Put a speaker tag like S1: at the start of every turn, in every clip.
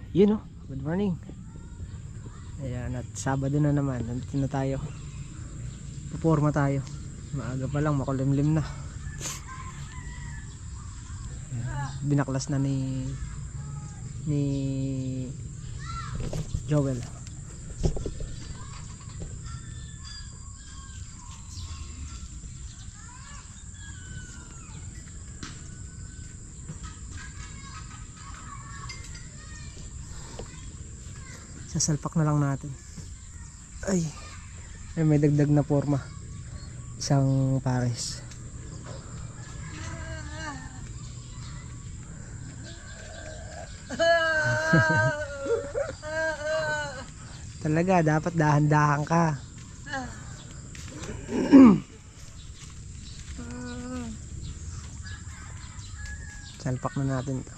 S1: Yun oh, good morning. Ayan, at Sabado na naman. Nandito na tayo. Puporma tayo. Maaga pa lang, makulimlim na. Ayan, binaklas na ni Joel. Sasalpak na lang natin. Ay, may dagdag na forma. Isang pares. Talaga, dapat dahan-dahan ka. Salpak na natin to.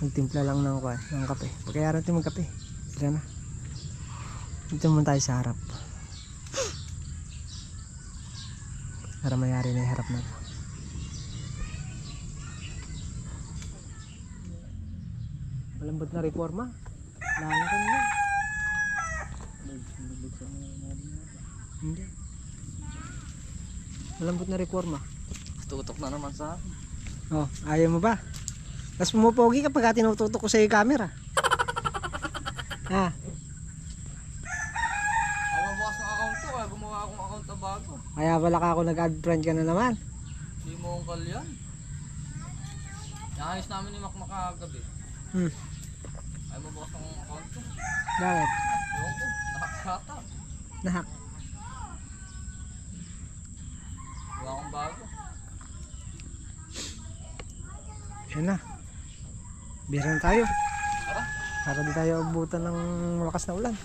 S1: Magtimpla lang ng kape. Pagkaya natin magkape. Tira na. Dito muna tayo sa harap. Para mayari na yung harap na to. Malambot na reforma. Lalakan mo. Hindi. Malambot na reforma.
S2: Tutok na naman sa akin.
S1: Oh, ayaw mo ba? Tapos pumupogi kapag tinututok ko sa yung camera. Ha?
S2: Ay, mabukas ng account ko. Kaya gumawa akong account na bago.
S1: Kaya pala ka ako nag-add friend ka na naman.
S2: Hindi mo kong yan. Nakayos namin ni Mac makagabi. Ay, mabukas ng account ko.
S1: Bakit?
S2: Ewan ko. Nakakata.
S1: Nahak.
S2: Gawa akong bago.
S1: Yan na. Bira na tayo.
S2: Tara.
S1: Para di tayo abutan ng malakas na ulan.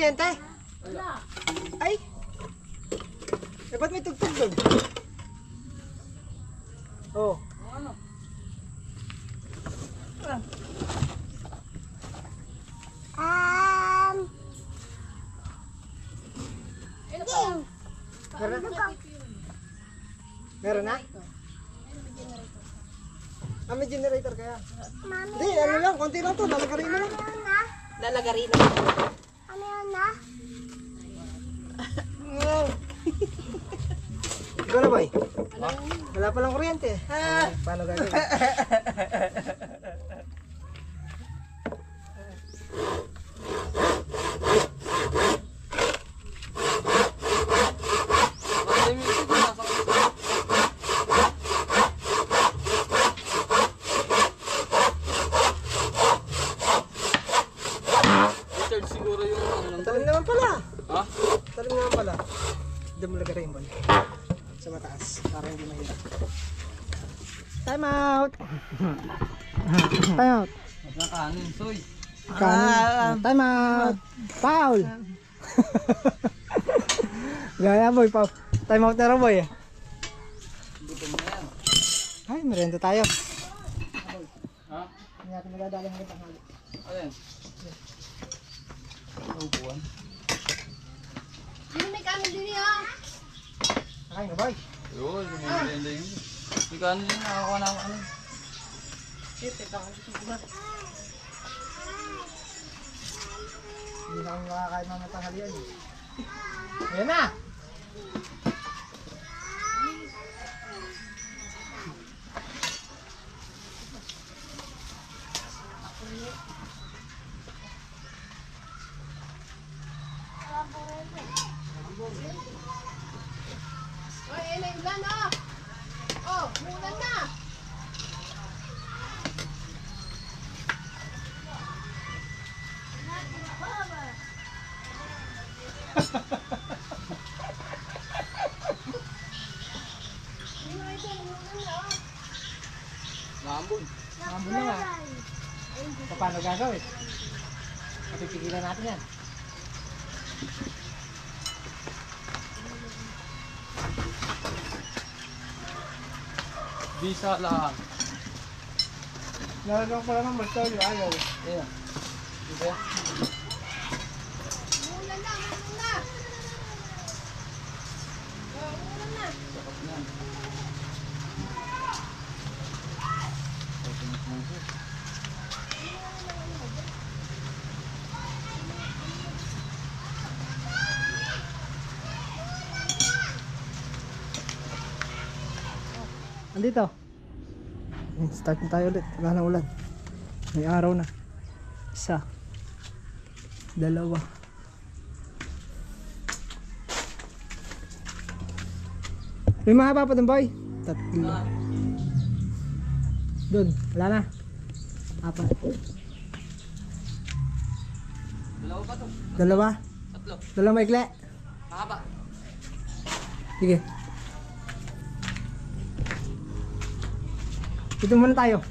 S1: kuryente?
S3: Wala.
S1: Ay! Eh, ba't may tugtog doon? Oh.
S3: Ano?
S4: Hindi.
S1: Meron na? Meron na? Ah, may generator kaya? Hindi, ano lang, konti lang to, lalagarin mo lang.
S3: Lalagarin.
S4: Ano yun na?
S1: Ikaw na, boy. Wala palang kuryente. Paano gagawin?
S2: Bakit may music na? Nasa Richard siguro yung ano ng
S1: Talim naman pala.
S2: Ha?
S1: Talim naman pala. Hindi mo lagarin mo. Sa mataas, para hindi mahirap. Time out! Time out!
S2: Nagkakanin, soy.
S1: Kanin. Time out! Foul! Gaya boy, foul. Time out na rin boy.
S2: Gutom na yan.
S1: Ay, merienda tayo.
S2: Ha?
S1: Hindi natin magdadala hanggang tanghali.
S2: Alin? Upuan.
S4: Ano may kanin din yan?
S1: Nakain ka boy.
S2: Yun, lumulenda yun. Hindi ka ano yun, nakakuha na ako ano.
S1: Shit, ito ako dito ba? Hindi na kami makakain mga tanghalian. Ayan na!
S4: Ay, may ulan oh! Oh, mulan na!
S2: Nakambon.
S1: Nakambun na nga. Paano gagawin? Mapipigilan natin yan.
S2: Bisa lang.
S1: Nalagyan ko lang ng magtawyo, ayaw.
S2: Ayan. Diba?
S4: Mulan na, mulan na! Oh, mulan na!
S2: Sakap na. Sakap na puso.
S1: Andito. Start na tayo ulit. Wala na ulan. May araw na. Isa. Dalawa. May mahaba pa dun boy. Tatlo. Dun. Wala na. Apat.
S2: Dalawa pa to.
S1: Dalawa.
S2: Tatlo.
S1: Dalawa maikli.
S2: Mahaba.
S1: Sige. Dito muna tayo.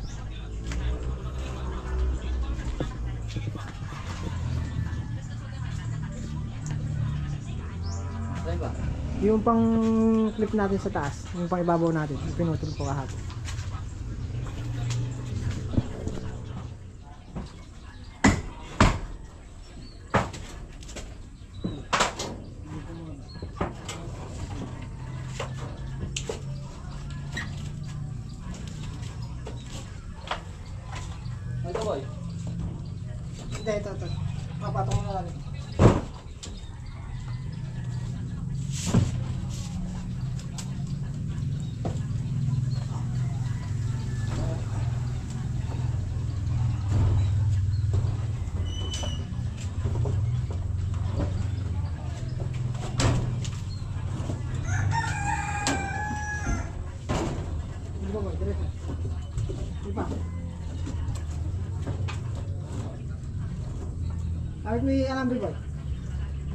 S2: Saan ba?
S1: Yung pang clip natin sa taas, yung pang ibabaw natin, yung pinutol ko kahapon.
S2: Ito boy.
S1: Hindi, ito. Mapatong mo na lang. Hindi ba, boy? Diretso. Di ba? Awit mo yung alambre boy. Ayaw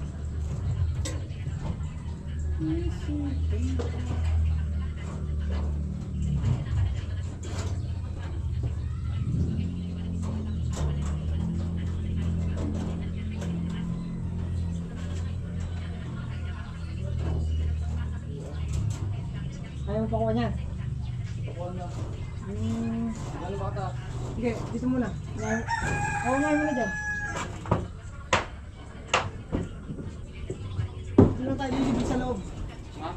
S1: mo pakuha niyan.
S2: Pakuha na. Ano ba ka?
S1: Sige, dito muna. Unahin mo na dyan. Dito na tayo lilibig sa loob.
S2: Ha?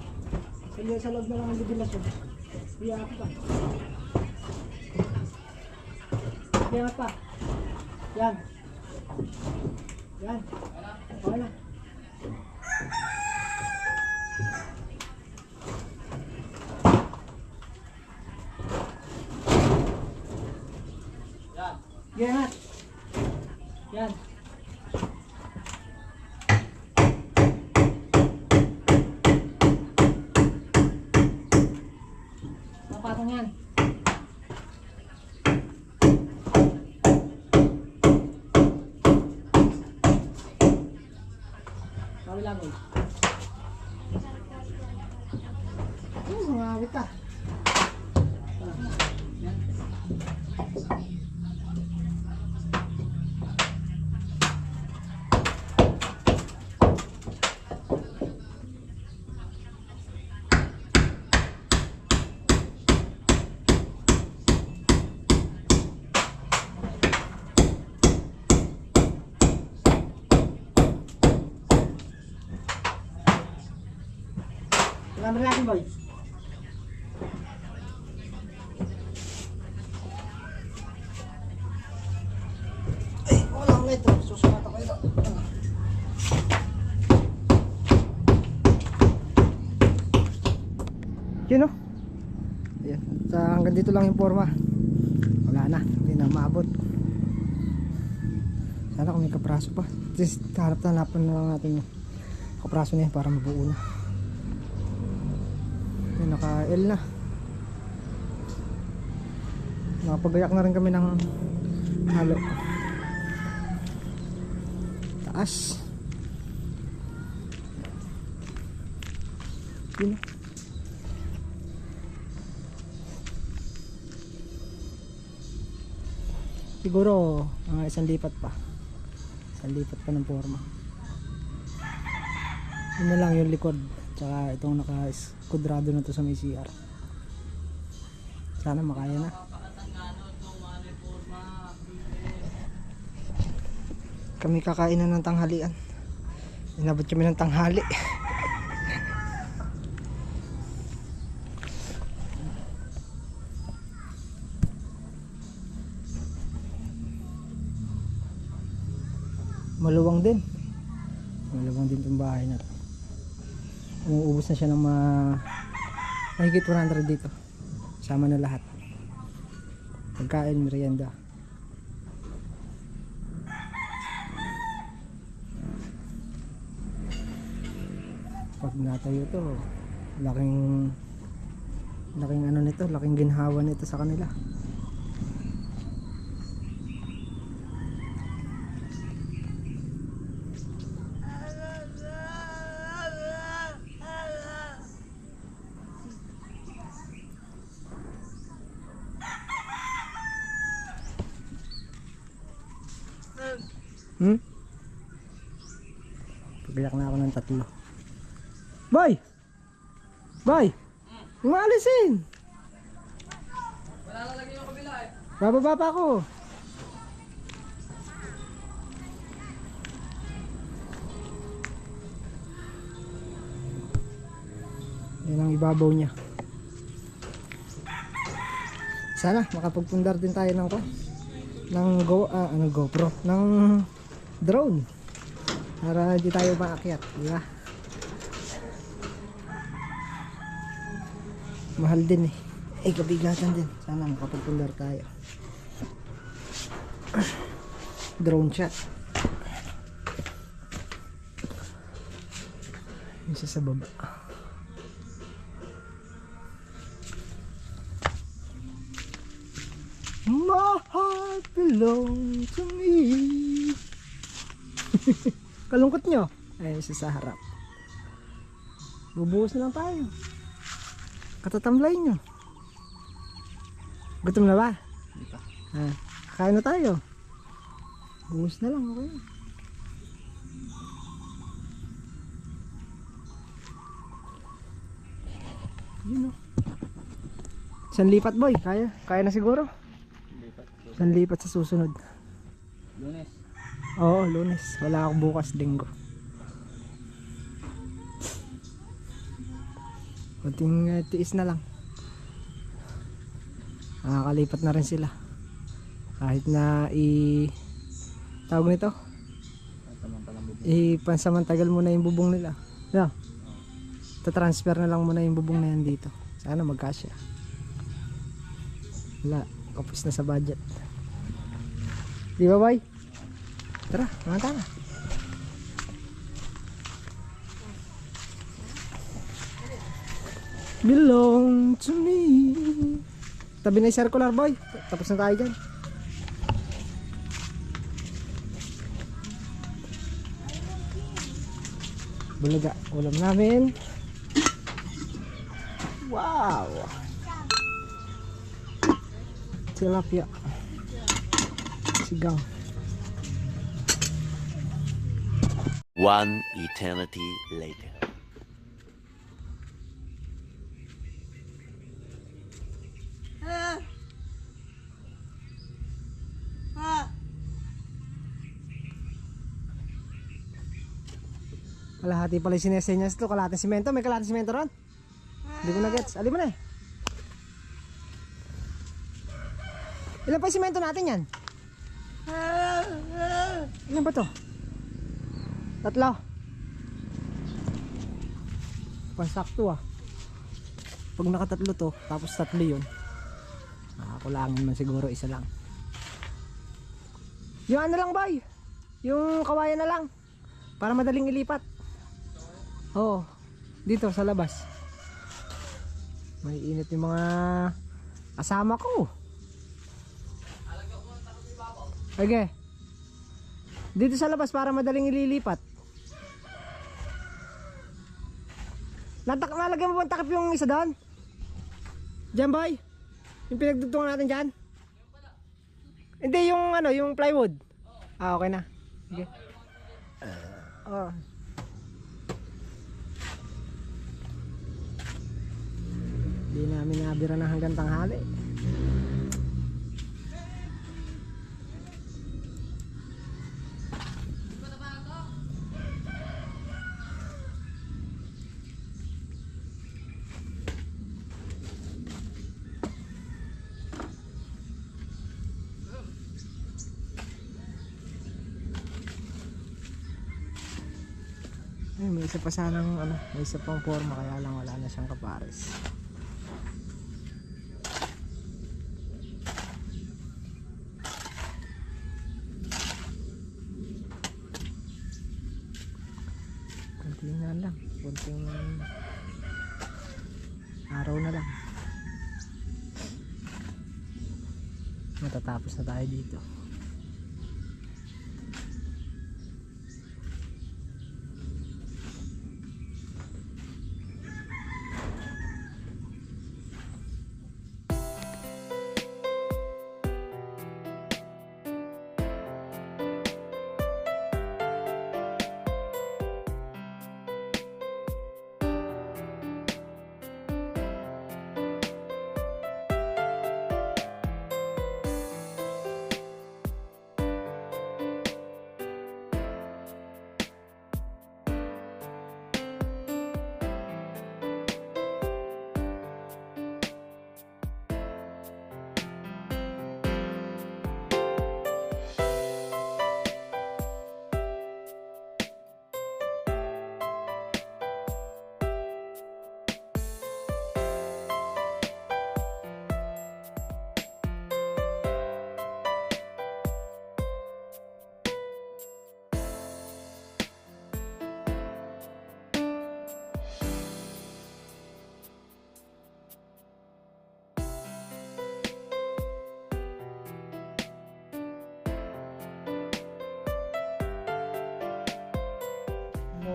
S1: Sa loob na lang ang ventilasyon. Iyangat pa. Iyangat pa. Yan. Yan. Okay na. Iyangat. Yan. Papatong yan. Bawi lang eh. Mangawit ka. Yan. Salamat natin, boy. Ay, walang light. Susunod ako ito. Yun o. Ayan. Hanggang dito lang yung forma. Wala na. Hindi na maabot. Sana kung may kapraso pa. Just hanap-hanapan na lang natin yung kapraso na yan para mabuo na. Yan, naka-L na. Nakapagayak na rin kami ng halo. Taas. Yun. Siguro isang lipat pa. Isang lipat pa ng forma. Yun na lang yung likod. Tsaka itong naka-kudrado na to sa may CR. Sana makaya na. Kami kakain na ng tanghalian. Inabot kami ng tanghali. Maluwang din. Maluwang din itong bahay na to. Umuubos na siya ng mahigit 100 dito. Sama na lahat. Pagkain, merienda. Pag natayo to, laking ano nito, laking ginhawa nito sa kanila. Pagbiyak na ako ng 3. Boy! Boy! Umalisin!
S2: Wala na lagi yung kabila eh.
S1: Bababa pa ako. Yan ang ibabaw niya. Sana makapagpundar din tayo ng GoPro, ng drone para hindi tayo maakyat, di ba? Mahal din eh, kabigatan din. Sana makapagpundar tayo. Drone shot. Isa sa baba. My heart belongs to me. Kalungkot nyo? Ay, isa sa harap. Bubuhos na lang tayo. Katatamlay nyo. Gutom na ba?
S2: Hindi pa.
S1: Kain na tayo. Buhos na lang, okay. Yun o. Isang lipat, boy. Kaya na siguro. Isang lipat sa susunod.
S2: Lunes.
S1: Oo, Lunes. Wala akong bukas, Linggo. Kunting tiis na lang. Nakakalipat na rin sila. Kahit na tawag nito, ipansamantagal mo na yung bubong nila. Yeah. Transfer na lang muna yung bubong na yan dito. Sana magkasya. Wala, kapos na sa budget. Di ba, boy? Tara, manta na. Belong to me. Tabi na yung circular, boy. Tapos na tayo dyan. Bulaga, ulam namin. Wow. Tilapia. Sigang.
S3: One eternity later.
S1: Kalahati pala yung sinesenyas ito. Kalahating simento. May kalahating simento ron. Hindi ko na gets. Ali mo na eh. Ilan pa yung simento natin yan? Ilan ba to? 3. Pansakto ah. Pag nakatatlo to, tapos 3 yun. Nakakulangin man siguro 1 lang. Yung ano lang, boy? Yung kawayan na lang. Para madaling ilipat. Oo. Dito sa labas. May init yung mga kasama ko. Okay. Dito sa labas para madaling ililipat. Nalagyan mo bang takip yung isa doon? Diyan, boy? Yung pinagdugtungan natin dyan? Hindi, yung ano, yung plywood. Okay na. Okay. Oh. Hindi namin nabira na hanggang tanghali. Ay, may isa pa sanang ano, may isa pang forma kaya lang wala na siyang kapares. Kunting na lang, kunting araw na lang. Matatapos na tayo dito.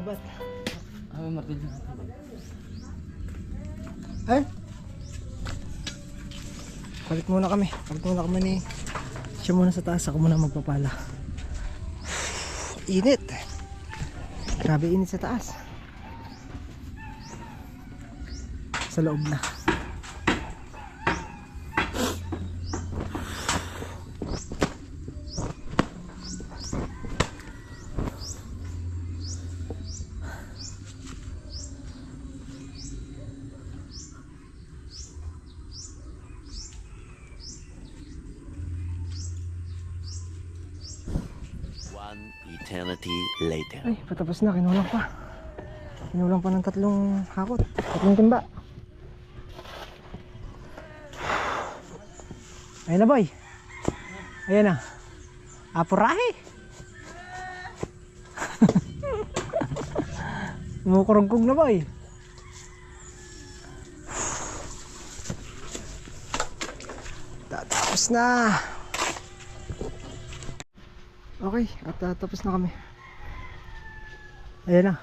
S1: Ba't?
S2: Ay, martilyo.
S1: Eh? Palit muna kami. Palit muna kami ni... Siya muna sa taas. Ako muna magpapala. Init. Grabe init sa taas. Sa loob na.
S3: One eternity later.
S1: Ay, patapos na. Kinulang pa. Kinulang pa ng 3 hakot. 3 timba. Ayun na, boy. Ayan na. Apurahe. Mukurugkog na, boy. Tapos na. Okay, at tapos na kami. Ayan na.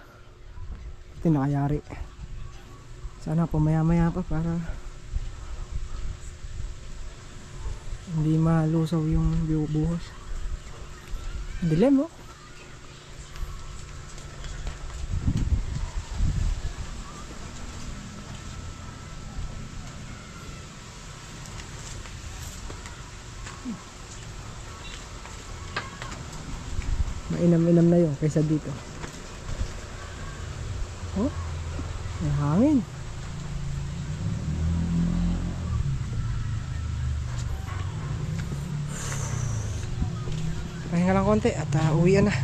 S1: Ito nakayari. Sana pumaya-maya pa para hindi malusaw yung buhos. Dilim, oh. Mainam-inam na yun kaysa dito. Oh, may hangin. Pahinga lang konti at uwian na.